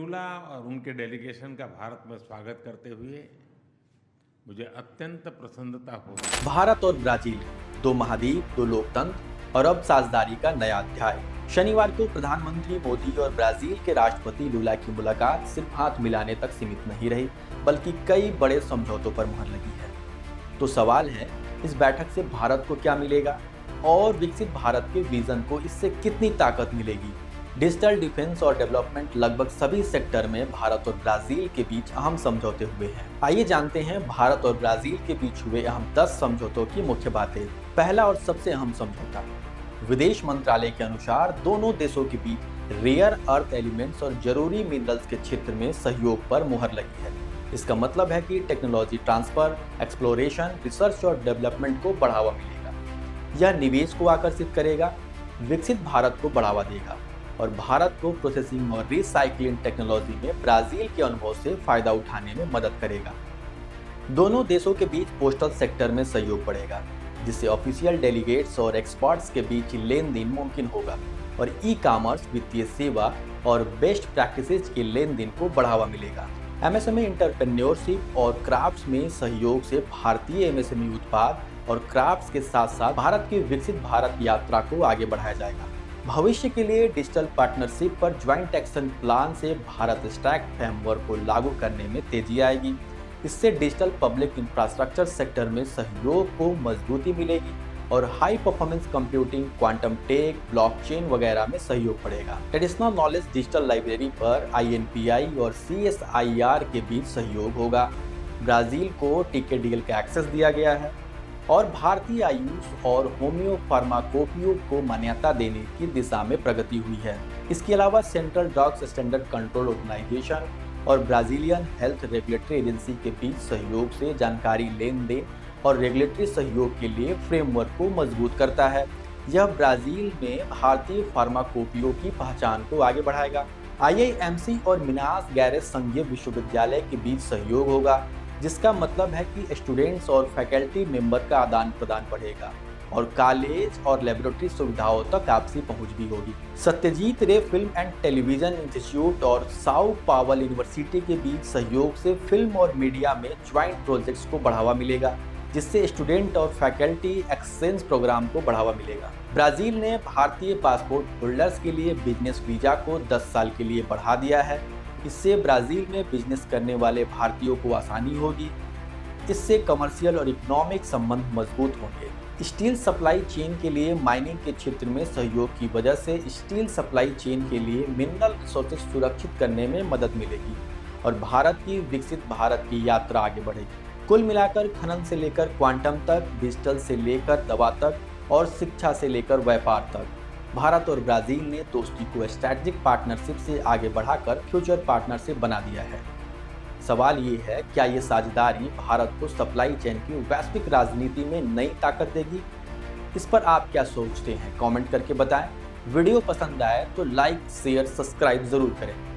लूला और उनके डेलीगेशन का भारत में स्वागत करते हुए मुझे अत्यंत प्रसन्नता हो रही है। भारत और ब्राजील, दो महाद्वीप, दो लोकतंत्र और अब साझेदारी का नया अध्याय। शनिवार को प्रधानमंत्री मोदी और ब्राजील के राष्ट्रपति लूला की मुलाकात सिर्फ हाथ मिलाने तक सीमित नहीं रही, बल्कि कई बड़े समझौतों पर मुहर लगी है। तो सवाल है, इस बैठक से भारत को क्या मिलेगा और विकसित भारत के विजन को इससे कितनी ताकत मिलेगी। डिजिटल, डिफेंस और डेवलपमेंट, लगभग सभी सेक्टर में भारत और ब्राजील के बीच अहम समझौते हुए हैं। आइए जानते हैं भारत और ब्राजील के बीच हुए अहम 10 समझौतों की मुख्य बातें। पहला और सबसे अहम समझौता, विदेश मंत्रालय के अनुसार दोनों देशों के बीच रेयर अर्थ एलिमेंट्स और जरूरी मिनरल्स के क्षेत्र में सहयोग पर मुहर लगी है। इसका मतलब है कि टेक्नोलॉजी ट्रांसफर, एक्सप्लोरेशन, रिसर्च और डेवलपमेंट को बढ़ावा मिलेगा। यह निवेश को आकर्षित करेगा, विकसित भारत को बढ़ावा देगा और भारत को प्रोसेसिंग और रिसाइक्लिंग टेक्नोलॉजी में ब्राजील के अनुभव से फायदा उठाने में मदद करेगा। दोनों देशों के बीच पोस्टल सेक्टर में सहयोग बढ़ेगा, जिससे ऑफिशियल डेलीगेट्स और एक्सपर्ट्स के बीच लेन देन मुमकिन होगा और ई कॉमर्स, वित्तीय सेवा और बेस्ट प्रैक्टिसेज के लेन देन को बढ़ावा मिलेगा। एमएसएमई एंटरप्रेन्योरशिप और क्राफ्ट्स में सहयोग से भारतीय एमएसएमई उत्पाद और क्राफ्ट्स के साथ साथ भारत की विकसित भारत यात्रा को आगे बढ़ाया जाएगा। भविष्य के लिए डिजिटल पार्टनरशिप पर ज्वाइंट एक्शन प्लान से भारत स्टैक फ्रेमवर्क को लागू करने में तेजी आएगी। इससे डिजिटल पब्लिक इंफ्रास्ट्रक्चर सेक्टर में सहयोग को मजबूती मिलेगी और high performance computing, quantum tech, blockchain वगैरह में सहयोग बढ़ेगा। ट्रेडिशनल नॉलेज डिजिटल लाइब्रेरी पर INPI और CSIR के बीच सहयोग होगा। ब्राजील को टिकेडीएल का एक्सेस दिया गया है और भारतीय आयुष और होम्यो फार्माकोपियो को मान्यता देने की दिशा में प्रगति हुई है। इसके अलावा central drugs standard control organisation और ब्राजीलियन हेल्थ रेगुलेटरी एजेंसी के बीच सहयोग से जानकारी लेन देन और रेगुलेटरी सहयोग के लिए फ्रेमवर्क को मजबूत करता है। यह ब्राजील में भारतीय फार्माकोपियो की पहचान को आगे बढ़ाएगा। IIMC और मिनास गैरेस संघीय विश्वविद्यालय के बीच सहयोग होगा, जिसका मतलब है कि स्टूडेंट्स और फैकल्टी मेंबर का आदान प्रदान बढ़ेगा और कॉलेज और लेबोरेटरी सुविधाओं तक आपसी पहुंच भी होगी। सत्यजीत रे फिल्म एंड टेलीविजन इंस्टीट्यूट और साओ पावल यूनिवर्सिटी के बीच सहयोग से फिल्म और मीडिया में ज्वाइंट प्रोजेक्ट्स को बढ़ावा मिलेगा, जिससे स्टूडेंट और फैकल्टी एक्सचेंज प्रोग्राम को बढ़ावा मिलेगा। ब्राजील ने भारतीय पासपोर्ट होल्डर्स के लिए बिजनेस वीजा को 10 साल के लिए बढ़ा दिया है। इससे ब्राजील में बिजनेस करने वाले भारतीयों को आसानी होगी। इससे कमर्शियल और इकोनॉमिक संबंध मजबूत होंगे। स्टील सप्लाई चेन के लिए माइनिंग के क्षेत्र में सहयोग की वजह से स्टील सप्लाई चेन के लिए मिनरल रिसोर्सेज सुरक्षित करने में मदद मिलेगी और भारत की विकसित भारत की यात्रा आगे बढ़ेगी। कुल मिलाकर खनन से लेकर क्वांटम तक, डिजिटल से लेकर दवा तक और शिक्षा से लेकर व्यापार तक, भारत और ब्राजील ने दोस्ती को स्ट्रैटेजिक पार्टनरशिप से आगे बढ़ाकर फ्यूचर पार्टनरशिप बना दिया है। सवाल ये है, क्या ये साझेदारी भारत को सप्लाई चेन की वैश्विक राजनीति में नई ताकत देगी? इस पर आप क्या सोचते हैं? कमेंट करके बताएं। वीडियो पसंद आए तो लाइक, शेयर, सब्सक्राइब जरूर करें।